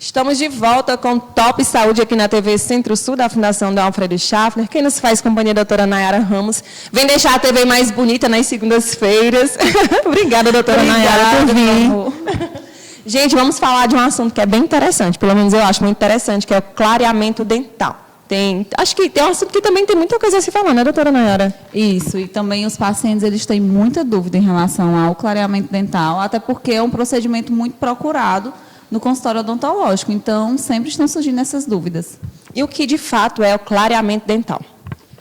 Estamos de volta com Top Saúde aqui na TV Centro-Sul, da Fundação Dom Alfredo Schaffner. Quem nos faz companhia é a doutora Nayara Ramos. Vem deixar a TV mais bonita nas segundas-feiras. Obrigada, doutora Nayara, por vir. Gente, vamos falar de um assunto que é bem interessante, pelo menos eu acho muito interessante, que é o clareamento dental. Acho que tem um assunto que também tem muita coisa a se falar, né, doutora Nayara? Isso, e também os pacientes eles têm muita dúvida em relação ao clareamento dental, até porque é um procedimento muito procurado no consultório odontológico, então sempre estão surgindo essas dúvidas. E o que de fato é o clareamento dental?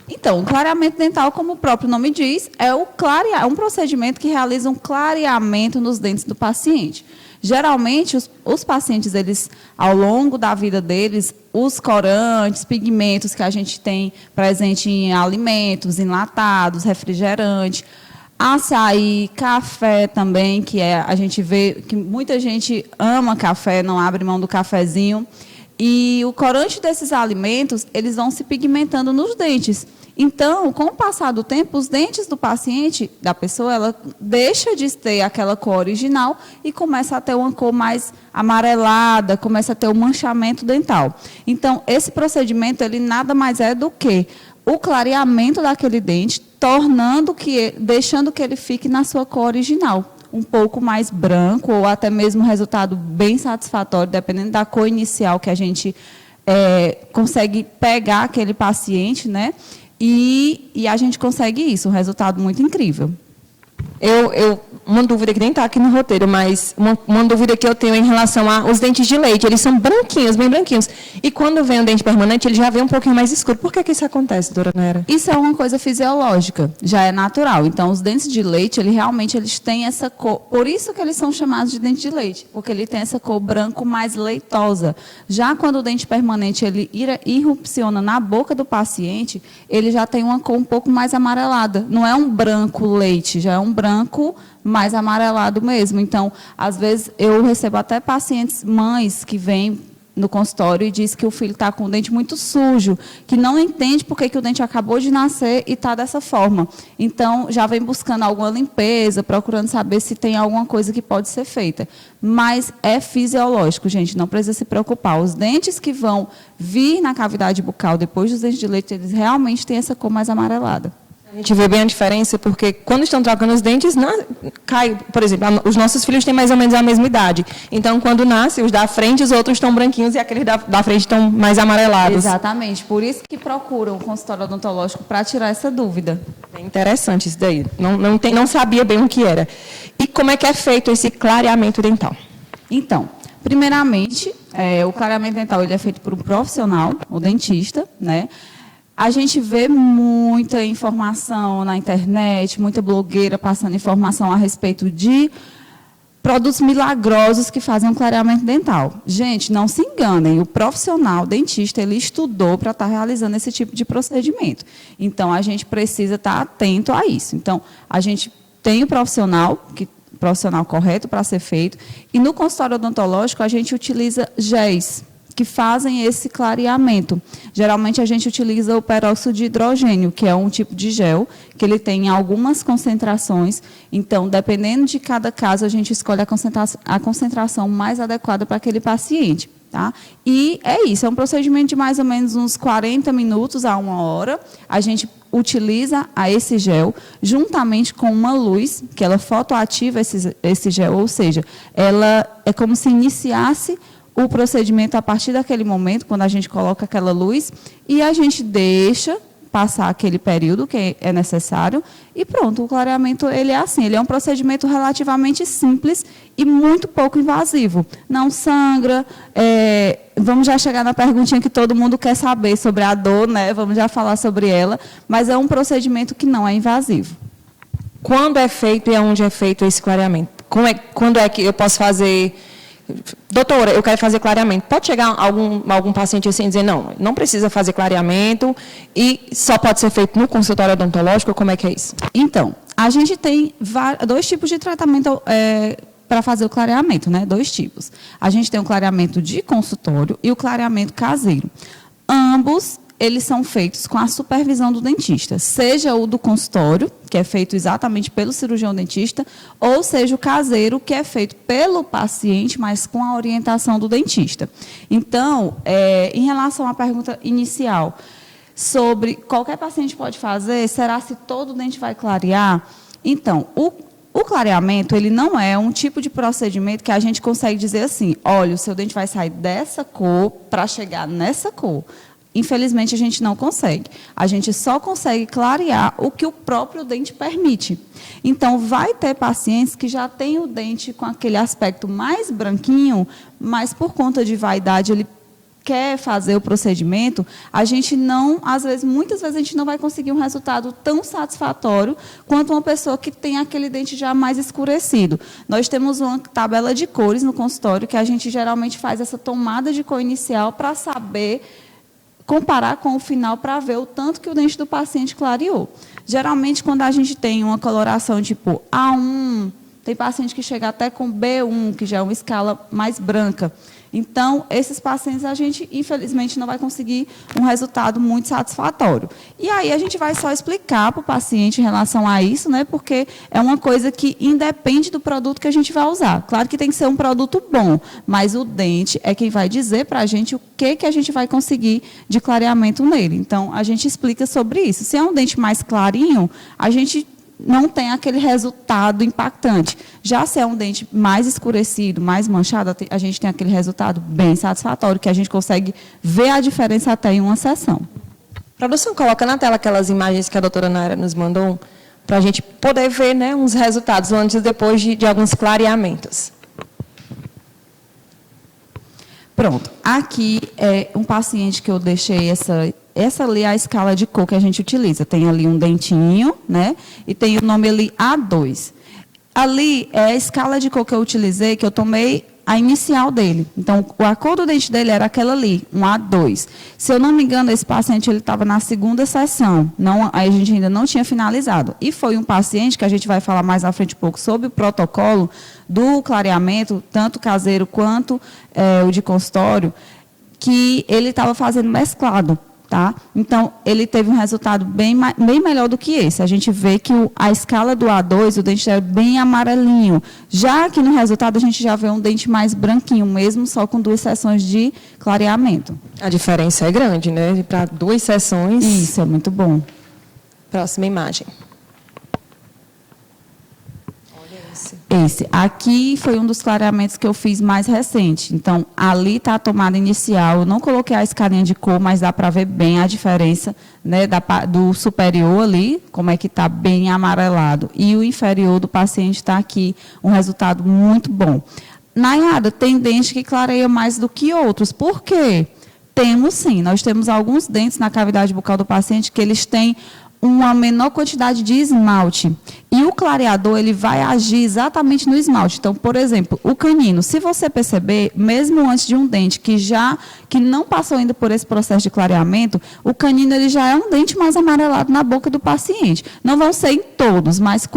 Então, o clareamento dental, como o próprio nome diz, é um procedimento que realiza um clareamento nos dentes do paciente. Geralmente, os pacientes, eles, ao longo da vida deles, os corantes, pigmentos que a gente tem presente em alimentos, enlatados, refrigerante, açaí, café também, a gente vê que muita gente ama café, não abre mão do cafezinho. E o corante desses alimentos, eles vão se pigmentando nos dentes. Então, com o passar do tempo, os dentes do paciente, da pessoa, ela deixa de ter aquela cor original e começa a ter uma cor mais amarelada, começa a ter um manchamento dental. Então, esse procedimento, ele nada mais é do que o clareamento daquele dente, deixando que ele fique na sua cor original, um pouco mais branco ou até mesmo um resultado bem satisfatório, dependendo da cor inicial que a gente consegue pegar aquele paciente, né? E a gente consegue isso, um resultado muito incrível. Uma dúvida que nem está aqui no roteiro, mas uma dúvida que eu tenho em relação aos dentes de leite. Eles são branquinhos, bem branquinhos. E quando vem o dente permanente, ele já vem um pouquinho mais escuro. Por que isso acontece, doutora Nayara? Isso é uma coisa fisiológica, já é natural. Então, os dentes de leite, eles têm essa cor. Por isso que eles são chamados de dente de leite, porque ele tem essa cor branco mais leitosa. Já quando o dente permanente ele irrupciona na boca do paciente, ele já tem uma cor um pouco mais amarelada. Não é um branco leite, já é um branco mais amarelado mesmo. Então, às vezes, eu recebo até pacientes, mães, que vêm no consultório e diz que o filho está com o dente muito sujo, que não entende por que o dente acabou de nascer e está dessa forma. Então, já vem buscando alguma limpeza, procurando saber se tem alguma coisa que pode ser feita. Mas é fisiológico, gente, não precisa se preocupar. Os dentes que vão vir na cavidade bucal depois dos dentes de leite, eles realmente têm essa cor mais amarelada. A gente vê bem a diferença, porque quando estão trocando os dentes, cai, por exemplo, os nossos filhos têm mais ou menos a mesma idade. Então, quando nasce, os da frente, os outros estão branquinhos e aqueles da frente estão mais amarelados. Exatamente. Por isso que procuram o consultório odontológico para tirar essa dúvida. É interessante isso daí. Não sabia bem o que era. E como é que é feito esse clareamento dental? Então, primeiramente, o clareamento dental ele é feito por um profissional, o dentista, né? A gente vê muita informação na internet, muita blogueira passando informação a respeito de produtos milagrosos que fazem um clareamento dental. Gente, não se enganem, o profissional dentista, ele estudou para estar realizando esse tipo de procedimento. Então, a gente precisa estar atento a isso. Então, a gente tem o profissional correto para ser feito, e no consultório odontológico a gente utiliza géis que fazem esse clareamento. Geralmente a gente utiliza o peróxido de hidrogênio, que é um tipo de gel, que ele tem algumas concentrações. Então, dependendo de cada caso, a gente escolhe a concentração mais adequada para aquele paciente. Tá? E é isso, é um procedimento de mais ou menos uns 40 minutos a 1 hora. A gente utiliza esse gel juntamente com uma luz, que ela fotoativa esse gel, ou seja, ela é como se iniciasse o procedimento a partir daquele momento, quando a gente coloca aquela luz, e a gente deixa passar aquele período que é necessário, e pronto, o clareamento ele é assim, ele é um procedimento relativamente simples e muito pouco invasivo. Não sangra, vamos já chegar na perguntinha que todo mundo quer saber sobre a dor, né? Vamos já falar sobre ela, mas é um procedimento que não é invasivo. Quando é feito e aonde é feito esse clareamento? Quando é que eu posso fazer... Doutora, eu quero fazer clareamento. Pode chegar algum paciente assim e dizer, não precisa fazer clareamento e só pode ser feito no consultório odontológico? Como é que é isso? Então, a gente tem 2 tipos de tratamento para fazer o clareamento, né? 2 tipos. A gente tem o clareamento de consultório e o clareamento caseiro. Ambos, eles são feitos com a supervisão do dentista, seja o do consultório, que é feito exatamente pelo cirurgião dentista, ou seja o caseiro, que é feito pelo paciente, mas com a orientação do dentista. Então, em relação à pergunta inicial, sobre qualquer paciente pode fazer, será se todo dente vai clarear? Então, o clareamento, ele não é um tipo de procedimento que a gente consegue dizer assim, olha, o seu dente vai sair dessa cor para chegar nessa cor. Infelizmente, a gente não consegue. A gente só consegue clarear o que o próprio dente permite. Então, vai ter pacientes que já têm o dente com aquele aspecto mais branquinho, mas por conta de vaidade, ele quer fazer o procedimento, a gente não, muitas vezes a gente não vai conseguir um resultado tão satisfatório quanto uma pessoa que tem aquele dente já mais escurecido. Nós temos uma tabela de cores no consultório que a gente geralmente faz essa tomada de cor inicial para saber comparar com o final para ver o tanto que o dente do paciente clareou. Geralmente, quando a gente tem uma coloração tipo A1, tem paciente que chega até com B1, que já é uma escala mais branca. Então, esses pacientes, a gente, infelizmente, não vai conseguir um resultado muito satisfatório. E aí, a gente vai só explicar para o paciente em relação a isso, né? Porque é uma coisa que independe do produto que a gente vai usar. Claro que tem que ser um produto bom, mas o dente é quem vai dizer para a gente o que a gente vai conseguir de clareamento nele. Então, a gente explica sobre isso. Se é um dente mais clarinho, a gente não tem aquele resultado impactante. Já se é um dente mais escurecido, mais manchado, a gente tem aquele resultado bem satisfatório, que a gente consegue ver a diferença até em uma sessão. Produção, coloca na tela aquelas imagens que a doutora Nayara nos mandou, para a gente poder ver, né, uns resultados antes e depois de alguns clareamentos. Pronto. Aqui é um paciente que eu deixei essa ali é a escala de cor que a gente utiliza. Tem ali um dentinho, né? E tem o nome ali A2. Ali é a escala de cor que eu utilizei, que eu tomei a inicial dele. Então, a cor do dente dele era aquela ali, um A2. Se eu não me engano, esse paciente ele estava na segunda sessão. Aí a gente ainda não tinha finalizado. E foi um paciente, que a gente vai falar mais à frente um pouco sobre o protocolo do clareamento, tanto caseiro quanto o de consultório, que ele estava fazendo mesclado. Tá? Então, ele teve um resultado bem melhor do que esse. A gente vê que a escala do A2, o dente é bem amarelinho. Já que no resultado, a gente já vê um dente mais branquinho, mesmo só com 2 sessões de clareamento. A diferença é grande, né? Para 2 sessões. Isso, é muito bom. Próxima imagem. Esse. Aqui foi um dos clareamentos que eu fiz mais recente. Então, ali está a tomada inicial. Eu não coloquei a escalinha de cor, mas dá para ver bem a diferença, né, do superior ali, como é que está bem amarelado. E o inferior do paciente está aqui, um resultado muito bom. Nayara, tem dente que clareia mais do que outros. Por quê? Temos sim. Nós temos alguns dentes na cavidade bucal do paciente que eles têm uma menor quantidade de esmalte. E o clareador, ele vai agir exatamente no esmalte. Então, por exemplo, o canino, se você perceber, mesmo antes de um dente que não passou ainda por esse processo de clareamento, o canino ele já é um dente mais amarelado na boca do paciente. Não vão ser em todos, mas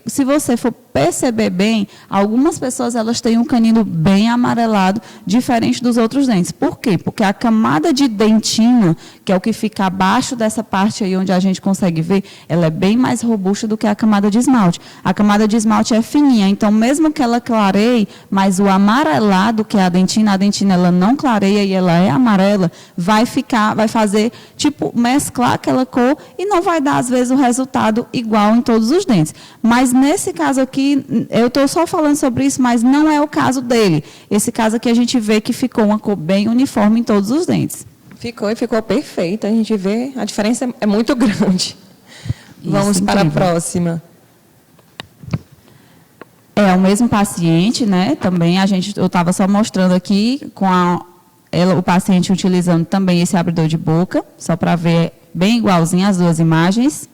se você for perceber bem, algumas pessoas elas têm um canino bem amarelado, diferente dos outros dentes. Por quê? Porque a camada de dentina, que é o que fica abaixo dessa parte aí onde a gente consegue ver, ela é bem mais robusta do que a camada de esmalte. A camada de esmalte é fininha, então mesmo que ela clareie, mas o amarelado, que é a dentina ela não clareia e ela é amarela, vai fazer, tipo, mesclar aquela cor e não vai dar, às vezes, o resultado igual em todos os dentes. Mas nesse caso aqui, eu estou só falando sobre isso, mas não é o caso dele. Esse caso aqui a gente vê que ficou uma cor bem uniforme em todos os dentes. Ficou perfeito. A gente vê, a diferença é muito grande. Vamos para a próxima. É o mesmo paciente, né? Também eu estava só mostrando aqui com o paciente utilizando também esse abridor de boca, só para ver bem igualzinho as 2 imagens.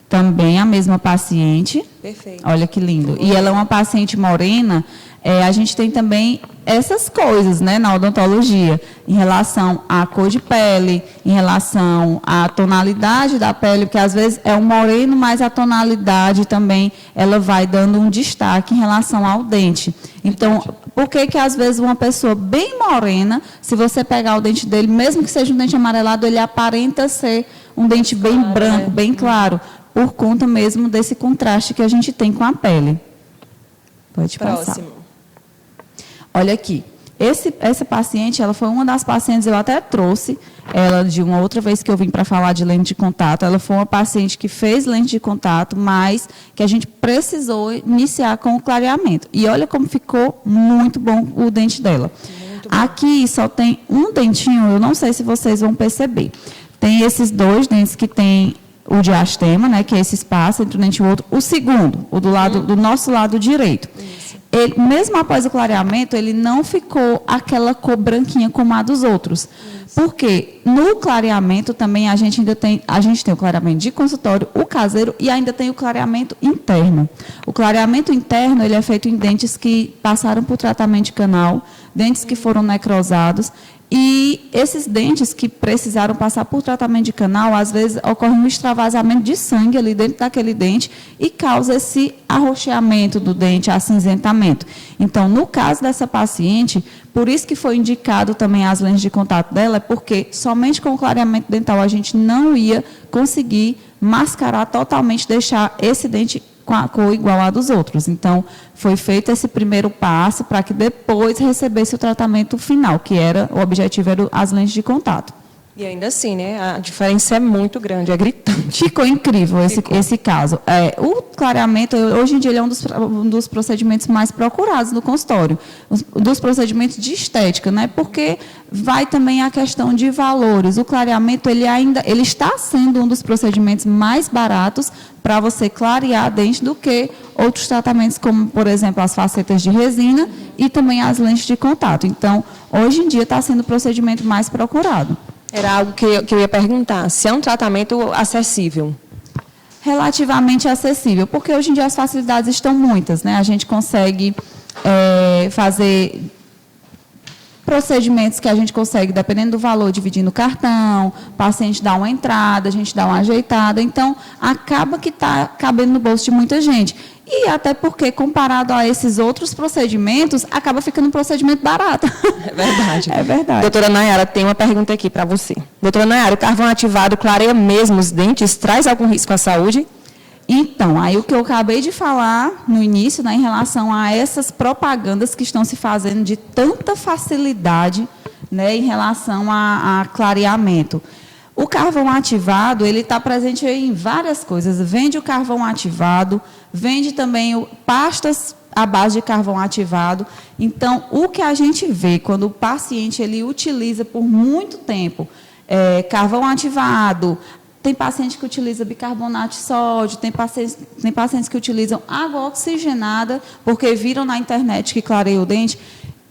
Também a mesma paciente. Perfeito. Olha que lindo. E ela é uma paciente morena, a gente tem também essas coisas, né, na odontologia, em relação à cor de pele, em relação à tonalidade da pele, porque às vezes é um moreno, mas a tonalidade também, ela vai dando um destaque em relação ao dente. Então, por que que às vezes uma pessoa bem morena, se você pegar o dente dele, mesmo que seja um dente amarelado, ele aparenta ser um dente bem branco, bem claro, por conta mesmo desse contraste que a gente tem com a pele. Pode passar. Próximo. Olha aqui, essa paciente, ela foi uma das pacientes, eu até trouxe ela de uma outra vez que eu vim para falar de lente de contato. Ela foi uma paciente que fez lente de contato, mas que a gente precisou iniciar com o clareamento. E olha como ficou muito bom o dente dela. Aqui só tem um dentinho, eu não sei se vocês vão perceber. Tem esses dois dentes que tem o diastema, né, que é esse espaço entre um dente e o outro. O segundo, o do nosso lado direito. Ele, mesmo após o clareamento, ele não ficou aquela cor branquinha como a dos outros. Porque no clareamento também a gente tem o clareamento de consultório, o caseiro e ainda tem o clareamento interno. O clareamento interno, ele é feito em dentes que passaram por tratamento de canal, dentes que foram necrosados. E esses dentes que precisaram passar por tratamento de canal, às vezes ocorre um extravasamento de sangue ali dentro daquele dente e causa esse arroxeamento do dente, acinzentamento. Então, no caso dessa paciente, por isso que foi indicado também as lentes de contato dela, porque somente com o clareamento dental a gente não ia conseguir mascarar totalmente, deixar esse dente com a cor igual à dos outros. Então, foi feito esse primeiro passo para que depois recebesse o tratamento final, que era, o objetivo era as lentes de contato. E ainda assim, né, a diferença é muito grande, é gritante. Ficou incrível esse caso. O clareamento, hoje em dia, ele é um dos procedimentos mais procurados no consultório, dos procedimentos de estética, né? Porque vai também a questão de valores. O clareamento, ele está sendo um dos procedimentos mais baratos para você clarear dente do que outros tratamentos, como, por exemplo, as facetas de resina e também as lentes de contato. Então, hoje em dia, está sendo o procedimento mais procurado. Era algo que eu ia perguntar, se é um tratamento acessível. Relativamente acessível, porque hoje em dia as facilidades estão muitas, né? A gente consegue fazer procedimentos que a gente consegue, dependendo do valor, dividindo o cartão, o paciente dá uma entrada, a gente dá uma ajeitada, então acaba que está cabendo no bolso de muita gente. E até porque, comparado a esses outros procedimentos, acaba ficando um procedimento barato. É verdade. É verdade. Doutora Nayara, tem uma pergunta aqui para você. Doutora Nayara, o carvão ativado clareia mesmo os dentes? Traz algum risco à saúde? Então, aí o que eu acabei de falar no início, né, em relação a essas propagandas que estão se fazendo de tanta facilidade, né, em relação a clareamento. O carvão ativado, ele está presente em várias coisas. Vende o carvão ativado, vende também pastas à base de carvão ativado. Então, o que a gente vê quando o paciente ele utiliza por muito tempo carvão ativado, tem paciente que utiliza bicarbonato de sódio, tem pacientes que utilizam água oxigenada, porque viram na internet que clareia o dente.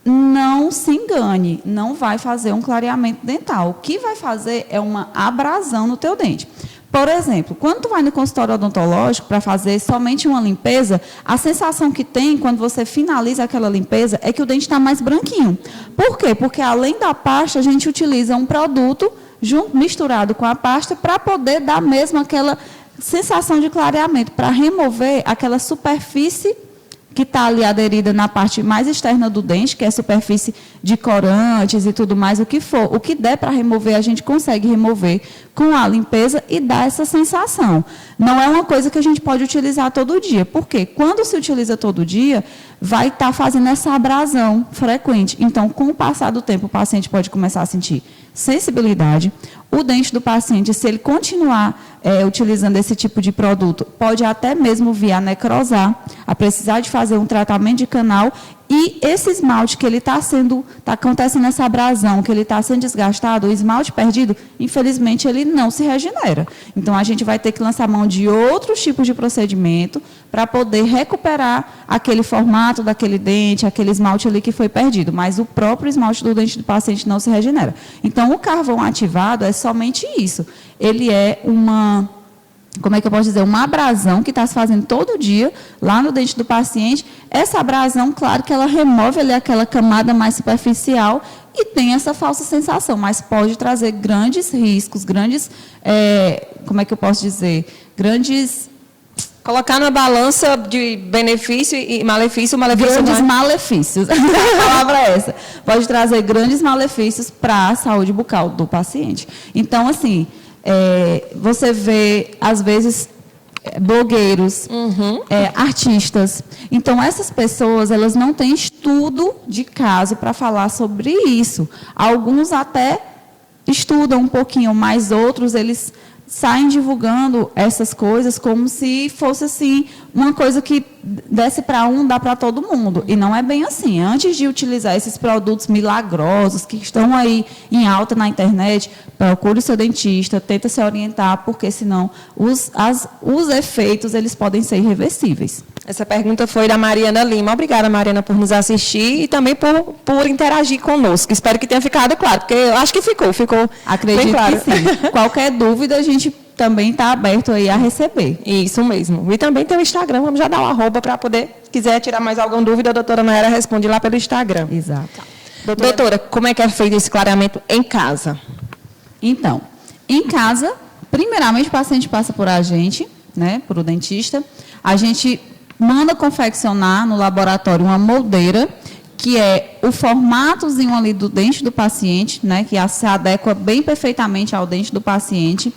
Não se engane, não vai fazer um clareamento dental. O que vai fazer é uma abrasão no teu dente. Por exemplo, quando tu vai no consultório odontológico para fazer somente uma limpeza, a sensação que tem quando você finaliza aquela limpeza é que o dente está mais branquinho. Por quê? Porque além da pasta, a gente utiliza um produto misturado com a pasta para poder dar mesmo aquela sensação de clareamento, para remover aquela superfície que está ali aderida na parte mais externa do dente, que é a superfície de corantes e tudo mais, o que for. O que der para remover, a gente consegue remover com a limpeza e dar essa sensação. Não é uma coisa que a gente pode utilizar todo dia. Por quê? Quando se utiliza todo dia, vai estar fazendo essa abrasão frequente. Então, com o passar do tempo, o paciente pode começar a sentir sensibilidade. O dente do paciente, se ele continuar utilizando esse tipo de produto, pode até mesmo vir a necrosar, a precisar de fazer um tratamento de canal. E esse esmalte que ele está acontecendo essa abrasão, que ele está sendo desgastado, o esmalte perdido, infelizmente, ele não se regenera. Então, a gente vai ter que lançar mão de outros tipos de procedimento para poder recuperar aquele formato daquele dente, aquele esmalte ali que foi perdido. Mas o próprio esmalte do dente do paciente não se regenera. Então, o carvão ativado é somente isso. Ele é como é que eu posso dizer, uma abrasão que está se fazendo todo dia lá no dente do paciente. Essa abrasão, claro que ela remove ali aquela camada mais superficial e tem essa falsa sensação, mas pode trazer grandes riscos, grandes, como é que eu posso dizer, grandes... Colocar na balança de benefício e malefício, grandes malefícios, a palavra é essa. Pode trazer grandes malefícios para a saúde bucal do paciente. Então, assim, você vê, às vezes, blogueiros, artistas. Então, essas pessoas, elas não têm estudo de caso para falar sobre isso. Alguns até estudam um pouquinho, mas outros, eles saem divulgando essas coisas como se fosse assim uma coisa que desse para um, dá para todo mundo. E não é bem assim. Antes de utilizar esses produtos milagrosos que estão aí em alta na internet, procure o seu dentista, tenta se orientar, porque senão os efeitos eles podem ser irreversíveis. Essa pergunta foi da Mariana Lima. Obrigada, Mariana, por nos assistir e também por interagir conosco. Espero que tenha ficado claro, porque eu acho que ficou Acredito bem claro. Que sim. Qualquer dúvida, a gente também está aberto aí a receber. Isso mesmo. E também tem o Instagram, vamos já dar o @ para poder, quiser tirar mais alguma dúvida, a doutora Nayara responde lá pelo Instagram. Exato. Doutora, como é que é feito esse clareamento em casa? Então, em casa, primeiramente o paciente passa por a gente, né, por o dentista. A gente manda confeccionar no laboratório uma moldeira, que é o formatozinho ali do dente do paciente, né, que se adequa bem perfeitamente ao dente do paciente.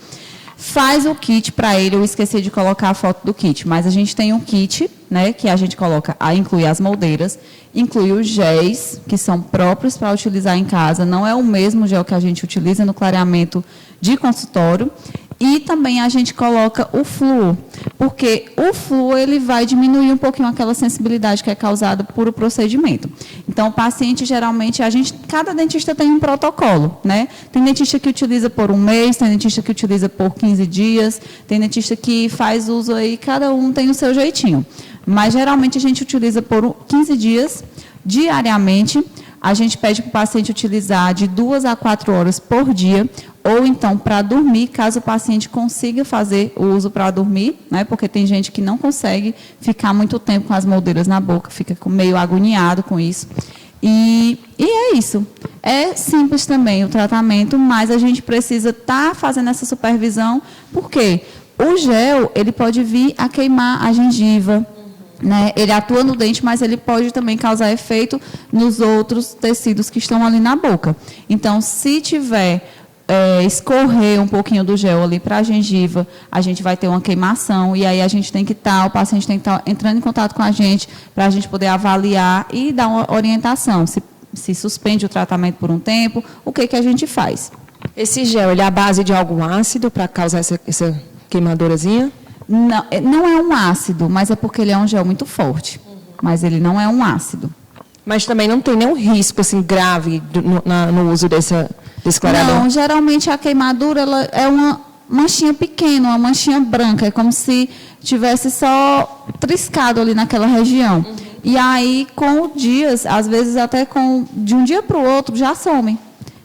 Faz o kit para ele, eu esqueci de colocar a foto do kit, mas a gente tem um kit, né, que a gente coloca, inclui as moldeiras, inclui os géis, que são próprios para utilizar em casa, não é o mesmo gel que a gente utiliza no clareamento de consultório. E também a gente coloca o flúor, porque o flúor ele vai diminuir um pouquinho aquela sensibilidade que é causada por o procedimento. Então, o paciente, geralmente, cada dentista tem um protocolo, né? Tem dentista que utiliza por um mês, tem dentista que utiliza por 15 dias, tem dentista que faz uso aí, cada um tem o seu jeitinho. Mas, geralmente, a gente utiliza por 15 dias, diariamente. A gente pede para o paciente utilizar de 2 a 4 horas por dia, ou então para dormir, caso o paciente consiga fazer o uso para dormir, né? Porque tem gente que não consegue ficar muito tempo com as moldeiras na boca, fica meio agoniado com isso. E é isso. É simples também o tratamento, mas a gente precisa estar fazendo essa supervisão, porque o gel ele pode vir a queimar a gengiva, né? Ele atua no dente, mas ele pode também causar efeito nos outros tecidos que estão ali na boca. Então, se tiver escorrer um pouquinho do gel ali para a gengiva, a gente vai ter uma queimação e aí a gente tem que o paciente tem que estar entrando em contato com a gente para a gente poder avaliar e dar uma orientação. Se suspende o tratamento por um tempo, o que a gente faz? Esse gel, ele é a base de algum ácido para causar essa queimadorazinha? Não é um ácido, mas é porque ele é um gel muito forte. Mas ele não é um ácido. Mas também não tem nenhum risco assim, grave no uso desse clareador? Não, geralmente a queimadura ela é uma manchinha pequena, uma manchinha branca. É como se tivesse só triscado ali naquela região. E aí, com os dias, às vezes até de um dia para o outro, já some.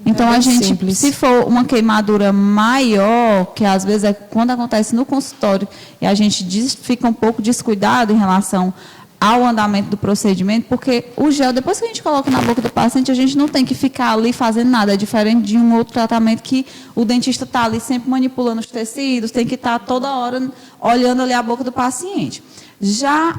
Então, a gente, simples. Se for uma queimadura maior, que às vezes é quando acontece no consultório, e a gente fica um pouco descuidado em relação ao andamento do procedimento, porque o gel, depois que a gente coloca na boca do paciente, a gente não tem que ficar ali fazendo nada. É diferente de um outro tratamento que o dentista está ali sempre manipulando os tecidos, tem que estar toda hora olhando ali a boca do paciente. Já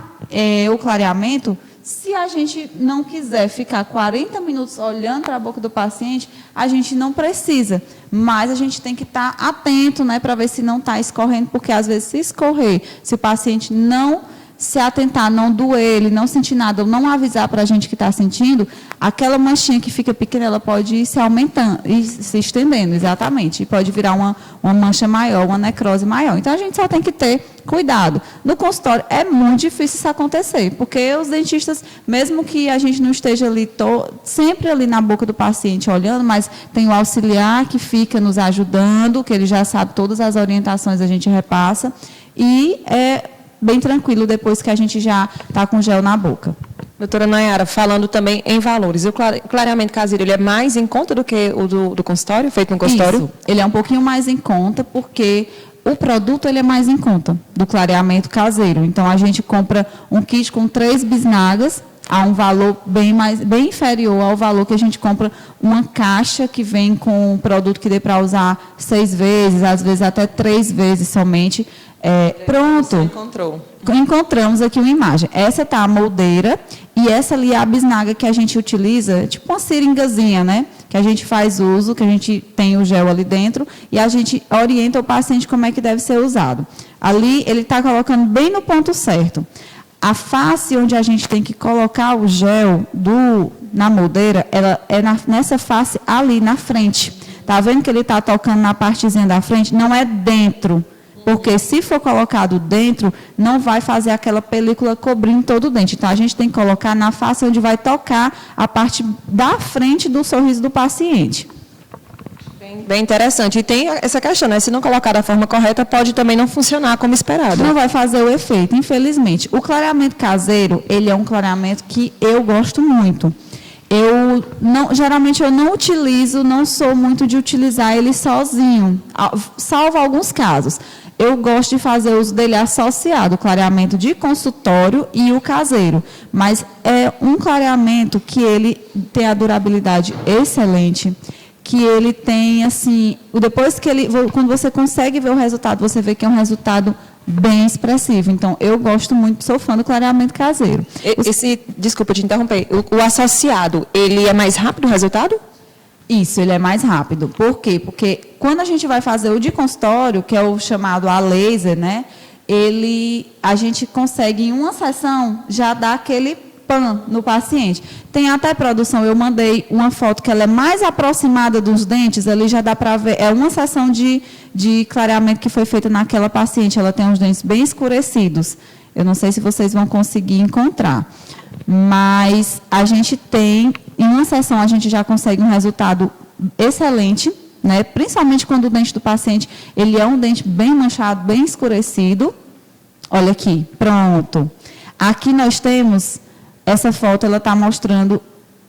o clareamento, se a gente não quiser ficar 40 minutos olhando para a boca do paciente, a gente não precisa. Mas a gente tem que estar atento, né, para ver se não está escorrendo, porque às vezes se escorrer, se o paciente não se atentar, não doer, ele não sentir nada, ou não avisar para a gente que está sentindo, aquela manchinha que fica pequena, ela pode ir se aumentando, e se estendendo, exatamente. E pode virar uma mancha maior, uma necrose maior. Então, a gente só tem que ter cuidado. No consultório, é muito difícil isso acontecer, porque os dentistas, mesmo que a gente não esteja ali, sempre ali na boca do paciente olhando, mas tem o auxiliar que fica nos ajudando, que ele já sabe todas as orientações, a gente repassa, e bem tranquilo depois que a gente já está com gel na boca. Doutora Nayara, falando também em valores, o clareamento caseiro ele é mais em conta do que o do consultório, feito no consultório? Isso, ele é um pouquinho mais em conta, porque o produto ele é mais em conta do clareamento caseiro. Então, a gente compra um kit com 3 bisnagas a um valor bem inferior ao valor que a gente compra uma caixa que vem com um produto que dê para usar 6 vezes, às vezes até 3 vezes somente. Pronto. Encontramos aqui uma imagem. Essa tá a moldeira e essa ali é a bisnaga que a gente utiliza, tipo uma seringazinha, né? Que a gente faz uso, que a gente tem o gel ali dentro e a gente orienta o paciente como é que deve ser usado. Ali ele está colocando bem no ponto certo. A face onde a gente tem que colocar o gel na moldeira, ela é nessa face ali na frente. Tá vendo que ele está tocando na partezinha da frente? Não é dentro. Porque se for colocado dentro, não vai fazer aquela película cobrindo todo o dente. Então, a gente tem que colocar na face onde vai tocar a parte da frente do sorriso do paciente. Bem interessante. E tem essa questão, né? Se não colocar da forma correta, pode também não funcionar como esperado. Não vai fazer o efeito, infelizmente. O clareamento caseiro, ele é um clareamento que eu gosto muito. Geralmente eu não utilizo, não sou muito de utilizar ele sozinho, salvo alguns casos. Eu gosto de fazer uso dele associado, o clareamento de consultório e o caseiro. Mas é um clareamento que ele tem a durabilidade excelente, que ele tem, assim, depois que quando você consegue ver o resultado, você vê que é um resultado bem expressivo. Então, eu gosto muito, sou fã do clareamento caseiro. Desculpa te interromper, o associado, ele é mais rápido o resultado? Isso, ele é mais rápido. Por quê? Porque quando a gente vai fazer o de consultório, que é o chamado a laser, né? A gente consegue, em uma sessão, já dar aquele pan no paciente. Tem até produção, eu mandei uma foto que ela é mais aproximada dos dentes, ali já dá para ver, é uma sessão de clareamento que foi feita naquela paciente, ela tem os dentes bem escurecidos. Eu não sei se vocês vão conseguir encontrar. Mas a gente tem, em uma sessão, a gente já consegue um resultado excelente, né? Principalmente quando o dente do paciente, ele é um dente bem manchado, bem escurecido. Olha aqui, pronto. Aqui nós temos, essa foto, ela está mostrando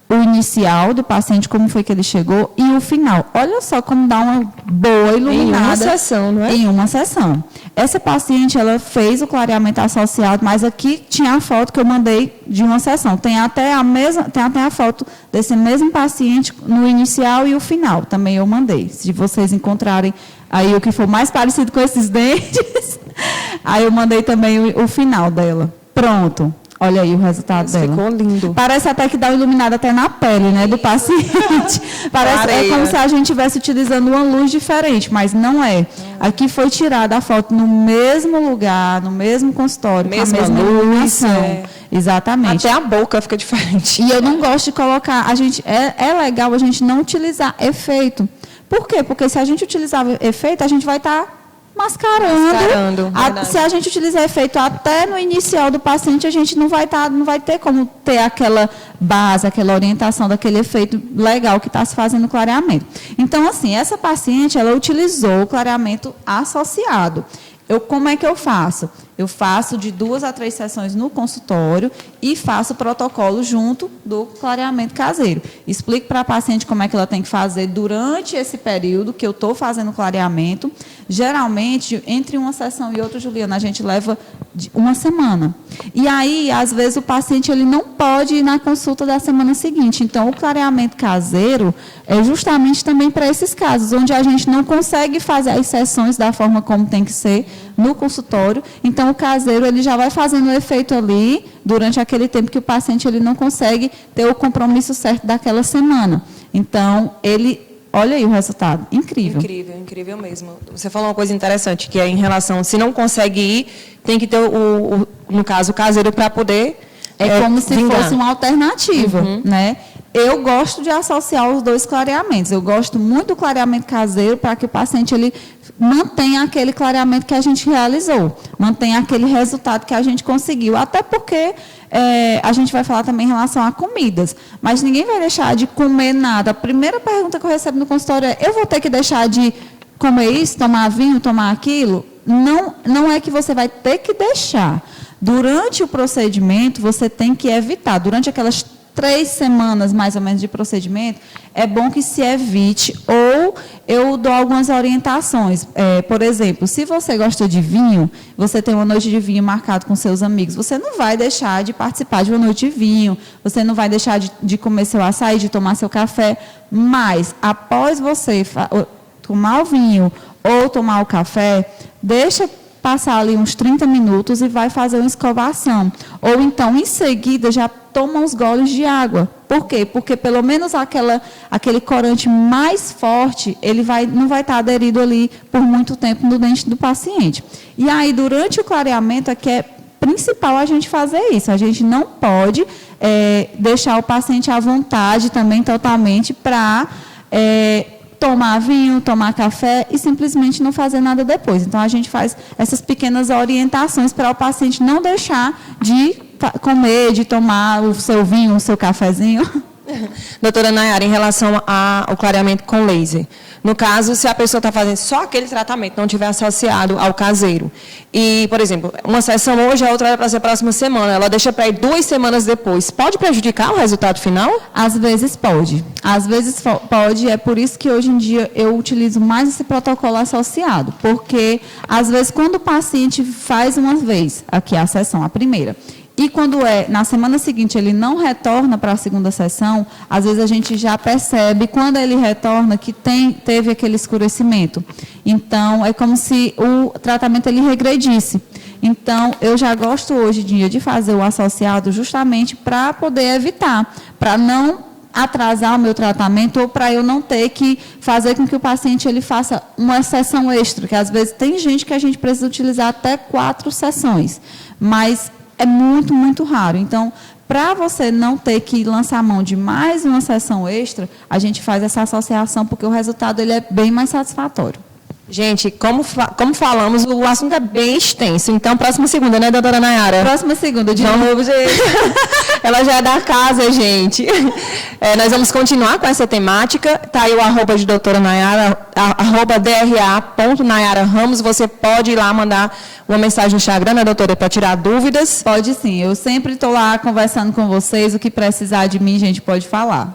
o inicial do paciente, como foi que ele chegou, e o final. Olha só como dá uma boa iluminada. Em uma sessão, não é? Em uma sessão. Essa paciente, ela fez o clareamento associado, mas aqui tinha a foto que eu mandei de uma sessão. Tem até a foto desse mesmo paciente no inicial e o final. Também eu mandei. Se vocês encontrarem aí o que for mais parecido com esses dentes, aí eu mandei também o final dela. Pronto. Olha aí o resultado dela. Ficou lindo. Parece até que dá uma iluminada até na pele, né, do paciente. É como se a gente estivesse utilizando uma luz diferente, mas não é. Aqui foi tirada a foto no mesmo lugar, no mesmo consultório, com a mesma iluminação. Exatamente. Até a boca fica diferente. E eu não gosto de colocar, é legal a gente não utilizar efeito. Por quê? Porque se a gente utilizar efeito, a gente vai estar mascarando. Se a gente utilizar efeito até no inicial do paciente, a gente não vai ter como ter aquela base, aquela orientação daquele efeito legal que está se fazendo no clareamento. Então, assim, essa paciente, ela utilizou o clareamento associado. Como é que eu faço? Eu faço de 2 a 3 sessões no consultório e faço o protocolo junto do clareamento caseiro. Explico para a paciente como é que ela tem que fazer durante esse período que eu estou fazendo o clareamento. Geralmente, entre uma sessão e outra, Juliana, a gente leva uma semana. E aí, às vezes, o paciente ele não pode ir na consulta da semana seguinte. Então, o clareamento caseiro é justamente também para esses casos, onde a gente não consegue fazer as sessões da forma como tem que ser no consultório. Então, o caseiro ele já vai fazendo o efeito ali durante aquele tempo que o paciente ele não consegue ter o compromisso certo daquela semana. Então, olha aí o resultado, incrível. Incrível mesmo. Você falou uma coisa interessante, que é em relação, se não consegue ir, tem que ter, no caso, o caseiro para poder como se fosse uma alternativa, né? Eu gosto de associar os 2 clareamentos. Eu gosto muito do clareamento caseiro para que o paciente ele mantenha aquele clareamento que a gente realizou, mantenha aquele resultado que a gente conseguiu. Até porque a gente vai falar também em relação a comidas, mas ninguém vai deixar de comer nada. A primeira pergunta que eu recebo no consultório é: eu vou ter que deixar de comer isso, tomar vinho, tomar aquilo? Não é que você vai ter que deixar. Durante o procedimento, você tem que evitar. Durante aquelas 3 semanas, mais ou menos, de procedimento, é bom que se evite ou eu dou algumas orientações. Por exemplo, se você gosta de vinho, você tem uma noite de vinho marcado com seus amigos, você não vai deixar de participar de uma noite de vinho, você não vai deixar de comer seu açaí, de tomar seu café, mas após você tomar o vinho ou tomar o café, deixa passar ali uns 30 minutos e vai fazer uma escovação. Ou então, em seguida, já toma uns goles de água. Por quê? Porque pelo menos aquele corante mais forte, ele não vai estar aderido ali por muito tempo no dente do paciente. E aí, durante o clareamento, é que é principal a gente fazer isso. A gente não pode deixar o paciente à vontade também totalmente para tomar vinho, tomar café e simplesmente não fazer nada depois. Então, a gente faz essas pequenas orientações para o paciente não deixar de comer, de tomar o seu vinho, o seu cafezinho. Doutora Nayara, em relação ao clareamento com laser, no caso, se a pessoa está fazendo só aquele tratamento, não tiver associado ao caseiro, e, por exemplo, uma sessão hoje, a outra é para ser a próxima semana, ela deixa para ir 2 semanas depois, pode prejudicar o resultado final? Às vezes pode. Às vezes pode, é por isso que hoje em dia eu utilizo mais esse protocolo associado, porque, às vezes, quando o paciente faz uma vez, aqui a sessão, a primeira, e quando na semana seguinte ele não retorna para a segunda sessão, às vezes a gente já percebe, quando ele retorna, que teve aquele escurecimento. Então, é como se o tratamento ele regredisse. Então, eu já gosto hoje em dia de fazer o associado justamente para poder evitar, para não atrasar o meu tratamento ou para eu não ter que fazer com que o paciente ele faça uma sessão extra, que às vezes tem gente que a gente precisa utilizar até 4 sessões, mas é muito, muito raro. Então, para você não ter que lançar mão de mais uma sessão extra, a gente faz essa associação, porque o resultado ele é bem mais satisfatório. Gente, como falamos, o assunto é bem extenso. Então, próxima segunda, né, doutora Nayara? Próxima segunda, de novo, gente. Ela já é da casa, gente. Nós vamos continuar com essa temática. Está aí o @ de doutora Nayara, @dra.nayara-ramos. Você pode ir lá mandar uma mensagem no Instagram, né, doutora, para tirar dúvidas? Pode sim. Eu sempre estou lá conversando com vocês. O que precisar de mim, gente, pode falar.